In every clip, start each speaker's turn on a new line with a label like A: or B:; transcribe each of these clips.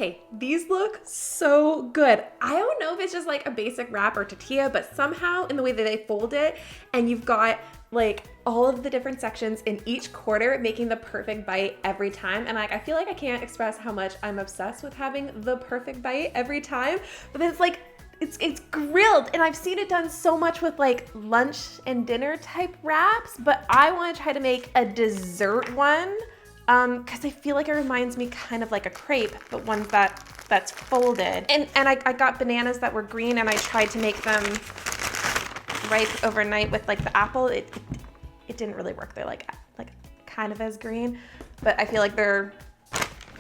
A: Okay, these look so good. I don't know if it's just like a basic wrap or tortilla, but somehow in the way that they fold it, and you've got like all of the different sections in each quarter, making the perfect bite every time. And like, I feel like I can't express how much I'm obsessed with having the perfect bite every time, but it's like, it's grilled, and I've seen it done so much with like lunch and dinner type wraps, but I want to try to make a dessert one because I feel like it reminds me kind of like a crepe, but one that's folded. And I got bananas that were green, and I tried to make them ripe overnight with like the apple. It didn't really work. They're like kind of as green, but I feel like they're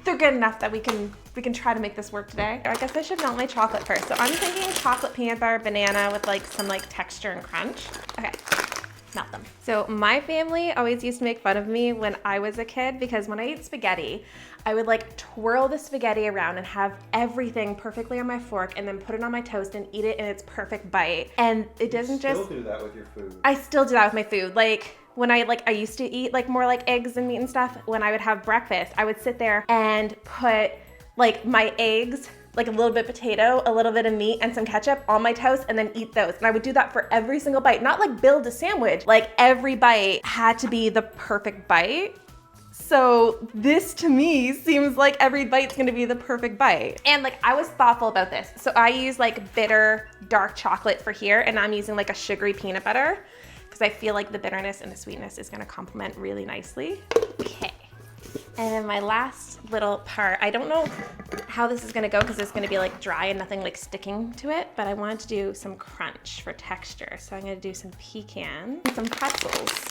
A: good enough that we can try to make this work today. I guess I should melt my chocolate first. So I'm thinking chocolate, peanut butter, banana with like some like texture and crunch. Okay, melt them. So my family always used to make fun of me when I was a kid because when I ate spaghetti, I would like twirl the spaghetti around and have everything perfectly on my fork and then put it on my toast and eat it in its perfect bite. And it doesn't just—
B: You still do that with your food.
A: I still do that with my food. Like when I used to eat like more like eggs and meat and stuff, when I would have breakfast, I would sit there and put like my eggs, like a little bit of potato, a little bit of meat, and some ketchup on my toast and then eat those. And I would do that for every single bite, not like build a sandwich. Like every bite had to be the perfect bite. So this to me seems like every bite's gonna be the perfect bite. And like I was thoughtful about this. So I use like bitter dark chocolate for here, and I'm using like a sugary peanut butter because I feel like the bitterness and the sweetness is gonna complement really nicely. Okay. And then my last little part, I don't know how this is gonna go because it's gonna be like dry and nothing like sticking to it, but I wanted to do some crunch for texture. So I'm gonna do some pecan and some pretzels.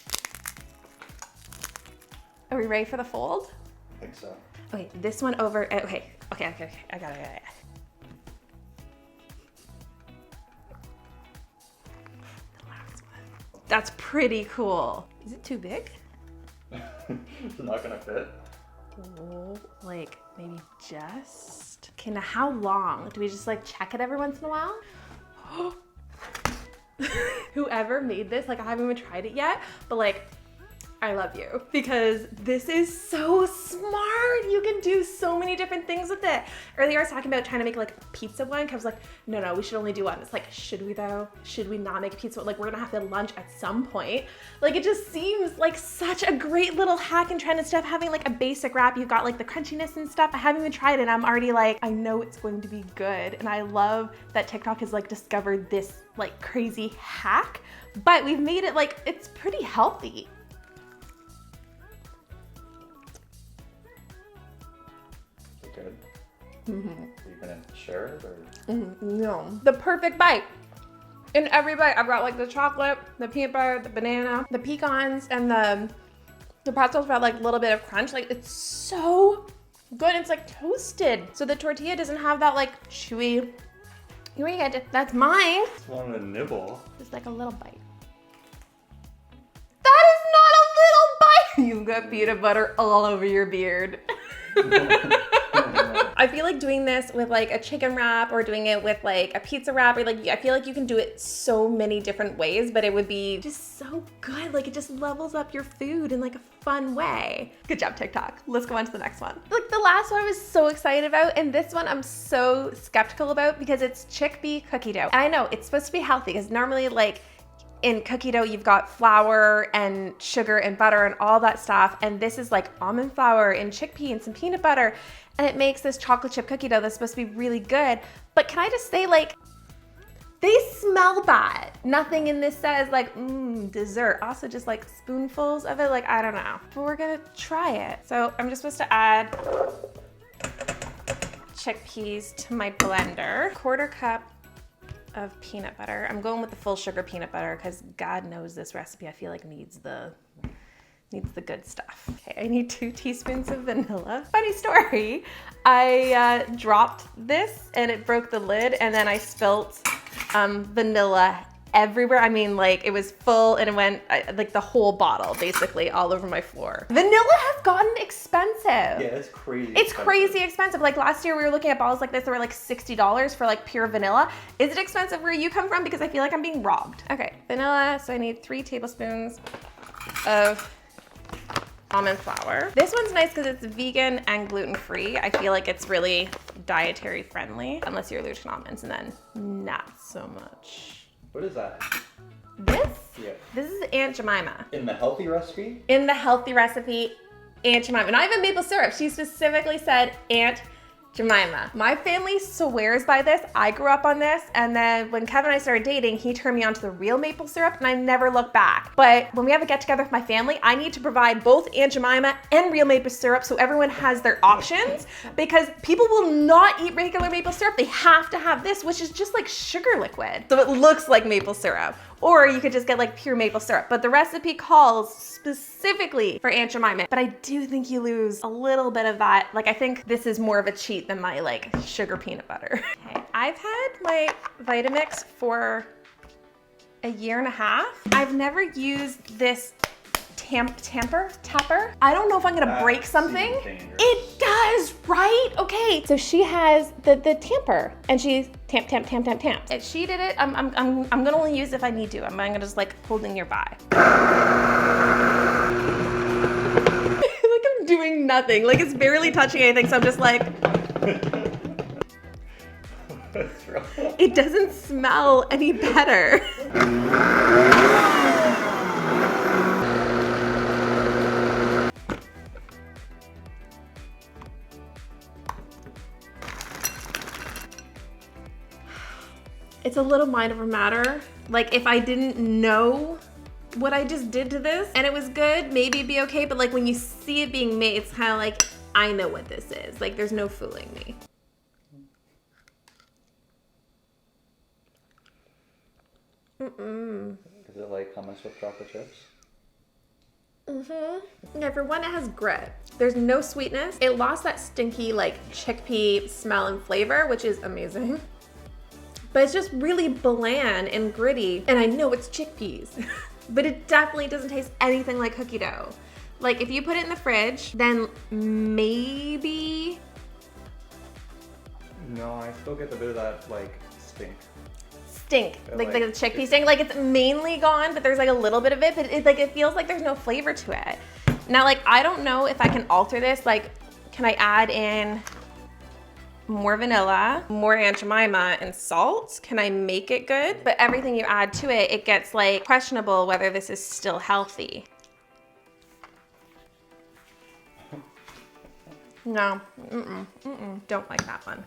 A: Are we ready for the fold?
B: I think so.
A: Okay, this one over, okay, I got it. The last one. That's pretty cool. Is it too big?
B: It's not gonna fit.
A: Oh, like maybe just. Okay, now how long? Do we just like check it every once in a while? Whoever made this, like I haven't even tried it yet, but like, I love you because this is so smart. You can do so many different things with it. Earlier I was talking about trying to make like a pizza one because I was like, no, we should only do one. It's like, should we though? Should we not make a pizza? Like we're gonna have to lunch at some point. Like it just seems like such a great little hack and trend and stuff. Having like a basic wrap, you've got like the crunchiness and stuff. I haven't even tried it and I'm already like, I know it's going to be good. And I love that TikTok has like discovered this like crazy hack, but we've made it like, it's pretty healthy.
B: Good. Mm-hmm. Are you gonna share it or?
A: No. The perfect bite. In every bite, I've got like the chocolate, the peanut butter, the banana, the pecans, and the pretzels got like a little bit of crunch. Like it's so good. It's like toasted. So the tortilla doesn't have that like chewy. Here we go. That's mine.
B: Just want to nibble.
A: Just like a little bite. That is not a little bite. You've got peanut butter all over your beard. I feel like doing this with like a chicken wrap or doing it with like a pizza wrap, or like I feel like you can do it so many different ways, but it would be just so good. Like it just levels up your food in like a fun way. Good job, TikTok. Let's go on to the next one. Like the last one I was so excited about, and this one I'm so skeptical about because it's chickpea cookie dough. And I know it's supposed to be healthy because normally like in cookie dough, you've got flour and sugar and butter and all that stuff. And this is like almond flour and chickpea and some peanut butter. And it makes this chocolate chip cookie dough that's supposed to be really good. But can I just say, like, they smell bad. Nothing in this says like, dessert. Also just like spoonfuls of it. Like, I don't know. But we're gonna try it. So I'm just supposed to add chickpeas to my blender. 1/4 cup of peanut butter. I'm going with the full sugar peanut butter because God knows this recipe I feel like needs the good stuff. Okay, I need 2 teaspoons of vanilla. Funny story, I dropped this and it broke the lid and then I spilt vanilla everywhere. I mean, like it was full and it went like the whole bottle basically all over my floor. Vanilla has gotten expensive.
B: Yeah, it's crazy.
A: It's crazy expensive. Like last year we were looking at bottles like this that were like $60 for like pure vanilla. Is it expensive where you come from? Because I feel like I'm being robbed. Okay, vanilla, so I need 3 tablespoons of almond flour. This one's nice because it's vegan and gluten-free. I feel like it's really dietary friendly, unless you're allergic to almonds, and then not so much.
B: What is that?
A: This?
B: Yeah.
A: This is Aunt Jemima.
B: In the healthy recipe?
A: In the healthy recipe, Aunt Jemima. Not even maple syrup. She specifically said Aunt Jemima. My family swears by this. I grew up on this, and then when Kevin and I started dating, he turned me on to the real maple syrup, and I never looked back. But when we have a get together with my family, I need to provide both Aunt Jemima and real maple syrup so everyone has their options, because people will not eat regular maple syrup. They have to have this, which is just like sugar liquid. So it looks like maple syrup. Or you could just get like pure maple syrup. But the recipe calls specifically for Aunt Jemima. But I do think you lose a little bit of that. Like, I think this is more of a cheat than my like sugar peanut butter. Okay, I've had my Vitamix for a year and a half. I've never used this tapper. I don't know if I'm gonna break something. It does, right? Okay. So she has the tamper, and she's tamp. If she did it, I'm gonna only use it if I need to. I'm gonna just like holding nearby. Like I'm doing nothing. Like it's barely touching anything. So I'm just like. It doesn't smell any better. It's a little mind over matter. Like if I didn't know what I just did to this and it was good, maybe it'd be okay. But like when you see it being made, it's kind of like, I know what this is. Like there's no fooling me.
B: Is it like hummus with chocolate chips?
A: Yeah, for one, it has grit. There's no sweetness. It lost that stinky like chickpea smell and flavor, which is amazing. But it's just really bland and gritty. And I know it's chickpeas, but it definitely doesn't taste anything like cookie dough. Like if you put it in the fridge, then maybe.
B: No, I still get a bit of that like stink.
A: Like the chickpea stink. Like it's mainly gone, but there's like a little bit of it, but it feels like there's no flavor to it. Now, like I don't know if I can alter this. Like, can I add in more vanilla, more Aunt Jemima, and salt? Can I make it good? But everything you add to it, it gets like questionable whether this is still healthy. No, don't like that one.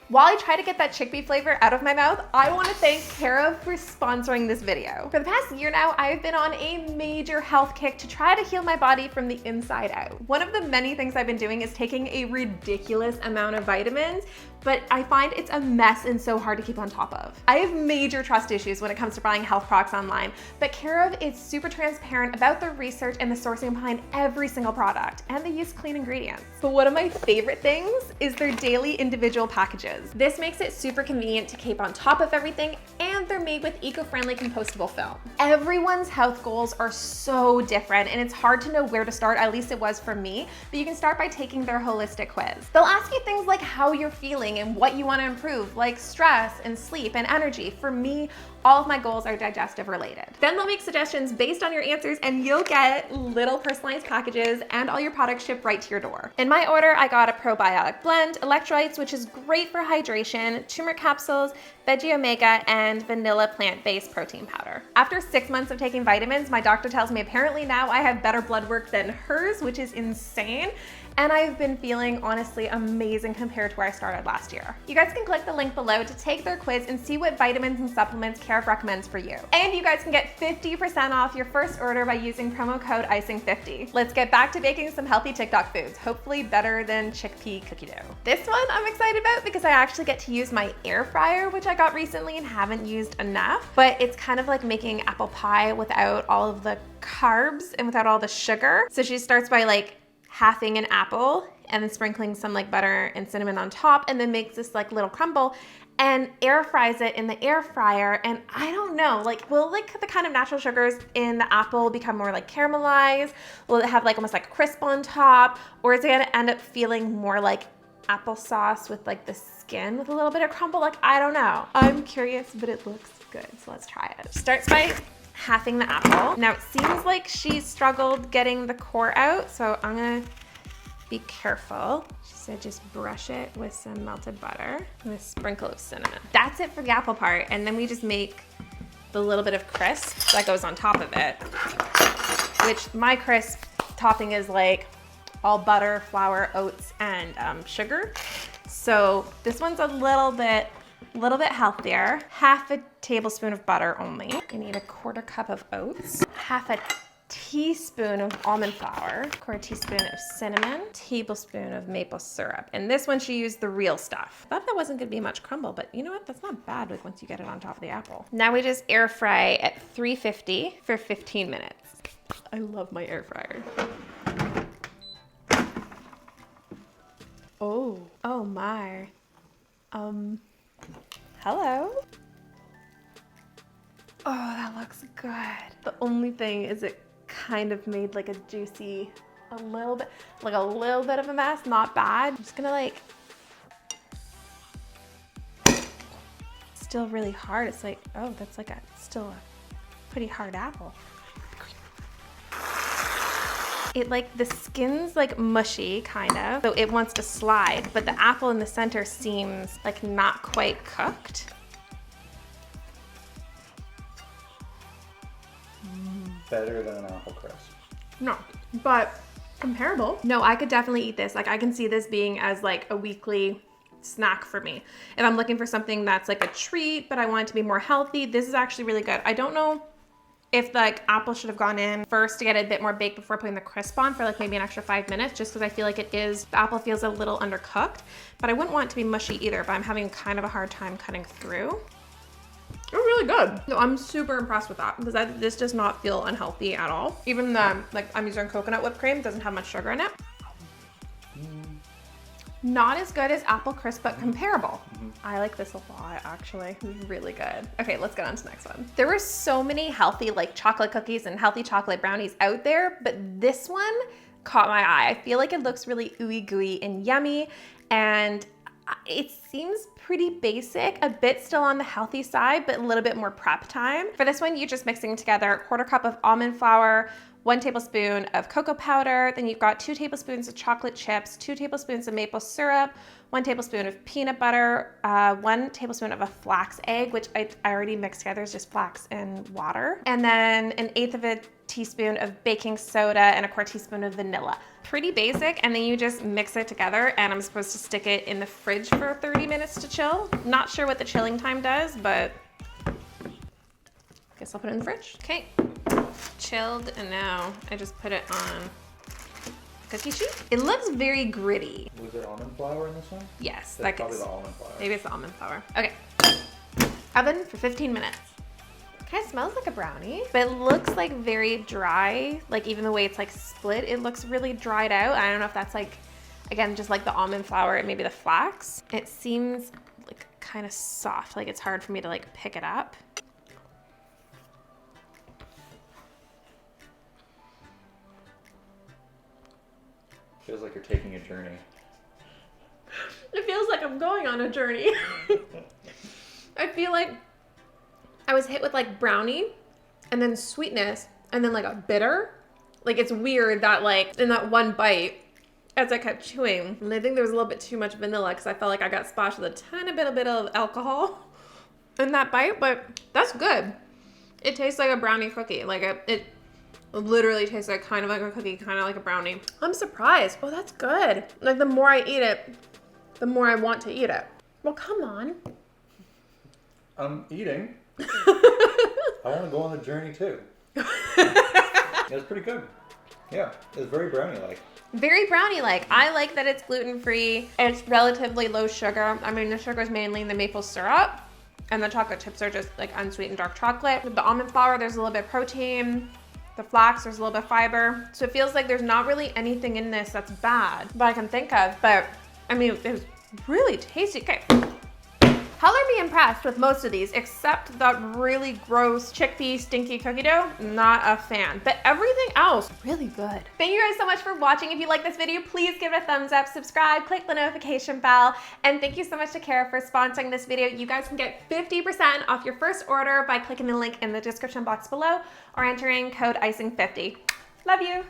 A: While I try to get that chickpea flavor out of my mouth, I want to thank Carob for sponsoring this video. For the past year now, I've been on a major health kick to try to heal my body from the inside out. One of the many things I've been doing is taking a ridiculous amount of vitamins, but I find it's a mess and so hard to keep on top of. I have major trust issues when it comes to buying health products online, but Carob is super transparent about the research and the sourcing behind every single product, and they use clean ingredients. But one of my favorite things is their daily individual packages. This makes it super convenient to keep on top of everything, and they're made with eco-friendly compostable film. Everyone's health goals are so different, and it's hard to know where to start, at least it was for me, but you can start by taking their holistic quiz. They'll ask you things like how you're feeling and what you want to improve, like stress and sleep and energy. For me, all of my goals are digestive related. Then they'll make suggestions based on your answers, and you'll get little personalized packages and all your products shipped right to your door. In my order, I got a probiotic blend, electrolytes, which is great for hydration, turmeric capsules, veggie omega, and vanilla plant-based protein powder. After 6 months of taking vitamins, my doctor tells me apparently now I have better blood work than hers, which is insane. And I've been feeling honestly amazing compared to where I started last year. You guys can click the link below to take their quiz and see what vitamins and supplements Carob recommends for you. And you guys can get 50% off your first order by using promo code Icing50. Let's get back to baking some healthy TikTok foods, hopefully better than chickpea cookie dough. This one I'm excited about because I actually get to use my air fryer, which I got recently and haven't used enough, but it's kind of like making apple pie without all of the carbs and without all the sugar. So she starts by like halving an apple and then sprinkling some like butter and cinnamon on top, and then makes this like little crumble and air fries it in the air fryer. And I don't know, like will like the kind of natural sugars in the apple become more like caramelized? Will it have like almost like a crisp on top? Or is it gonna end up feeling more like applesauce with like the skin with a little bit of crumble? Like, I don't know. I'm curious, but it looks good, so let's try it. Starts by halving the apple. Now it seems like she struggled getting the core out, so I'm gonna be careful. She said just brush it with some melted butter and a sprinkle of cinnamon. That's it for the apple part, and then we just make the little bit of crisp that goes on top of it, which my crisp topping is like all butter, flour, oats, and sugar. So this one's a little bit healthier. Half a tablespoon of butter only. You need a 1/4 cup of oats, half a teaspoon of almond flour, 1/4 teaspoon of cinnamon, tablespoon of maple syrup. And this one she used the real stuff. Thought that wasn't gonna be much crumble, but you know what? That's not bad like once you get it on top of the apple. Now we just air fry at 350 for 15 minutes. I love my air fryer. Oh my. Hello? Oh, that looks good. The only thing is it kind of made like a juicy, a little bit of a mess, not bad. I'm just gonna like, still really hard. It's like, oh, that's like still a pretty hard apple. It like, the skin's like mushy kind of, so it wants to slide, but the apple in the center seems like not quite cooked.
B: Better than an apple crisp.
A: No, but comparable. No, I could definitely eat this. Like I can see this being as like a weekly snack for me. If I'm looking for something that's like a treat, but I want it to be more healthy, this is actually really good. I don't know if the like apple should have gone in first to get it a bit more baked before putting the crisp on for like maybe an extra 5 minutes, just because I feel like the apple feels a little undercooked, but I wouldn't want it to be mushy either, but I'm having kind of a hard time cutting through. They're really good. No, I'm super impressed with that because this does not feel unhealthy at all. Even the, like I'm using coconut whipped cream, doesn't have much sugar in it. Not as good as apple crisp, but comparable. I like this a lot, actually. It's really good. Okay, let's get on to the next one. There were so many healthy like chocolate cookies and healthy chocolate brownies out there, but this one caught my eye. I feel like it looks really ooey gooey and yummy, and it seems pretty basic, a bit still on the healthy side, but a little bit more prep time. For this one, you're just mixing together 1/4 cup of almond flour, 1 tablespoon of cocoa powder, then you've got 2 tablespoons of chocolate chips, 2 tablespoons of maple syrup, 1 tablespoon of peanut butter, 1 tablespoon of a flax egg, which I already mixed together, it's just flax and water, and then 1/8 of a teaspoon of baking soda and a 1/4 teaspoon of vanilla. Pretty basic, and then you just mix it together, and I'm supposed to stick it in the fridge for 30 minutes to chill. Not sure what the chilling time does, but guess I'll put it in the fridge. Okay, chilled, and now I just put it on cookie sheet. It looks very gritty.
B: Was there almond flour in this one?
A: Yes,
B: That's probably the almond flour.
A: Maybe it's the almond flour. Okay, oven for 15 minutes. Kind of smells like a brownie, but it looks like very dry. Like even the way it's like split, it looks really dried out. I don't know if that's like, again, just like the almond flour and maybe the flax. It seems like kind of soft, like it's hard for me to like pick it up.
B: Feels like you're taking a journey.
A: It feels like I'm going on a journey. I feel like I was hit with like brownie and then sweetness and then like a bitter. Like it's weird that like in that one bite as I kept chewing, and I think there was a little bit too much vanilla because I felt like I got splashed with a tiny bit of alcohol in that bite, but that's good. It tastes like a brownie cookie. Like it literally tastes like kind of like a cookie, kind of like a brownie. I'm surprised. Oh, that's good. Like the more I eat it, the more I want to eat it. Well, come on.
B: I'm eating. I want to go on the journey too. It was pretty good. Yeah, it's very brownie-like.
A: Very brownie-like. I like that it's gluten-free. It's relatively low sugar. I mean, the sugar is mainly in the maple syrup, and the chocolate chips are just like unsweetened dark chocolate. With the almond flour, there's a little bit of protein. The flax, there's a little bit of fiber. So it feels like there's not really anything in this that's bad that I can think of, but I mean, it was really tasty. Okay. Color me impressed with most of these, except that really gross chickpea stinky cookie dough. Not a fan, but everything else, really good. Thank you guys so much for watching. If you like this video, please give it a thumbs up, subscribe, click the notification bell, and thank you so much to Carob for sponsoring this video. You guys can get 50% off your first order by clicking the link in the description box below or entering code Icing50. Love you.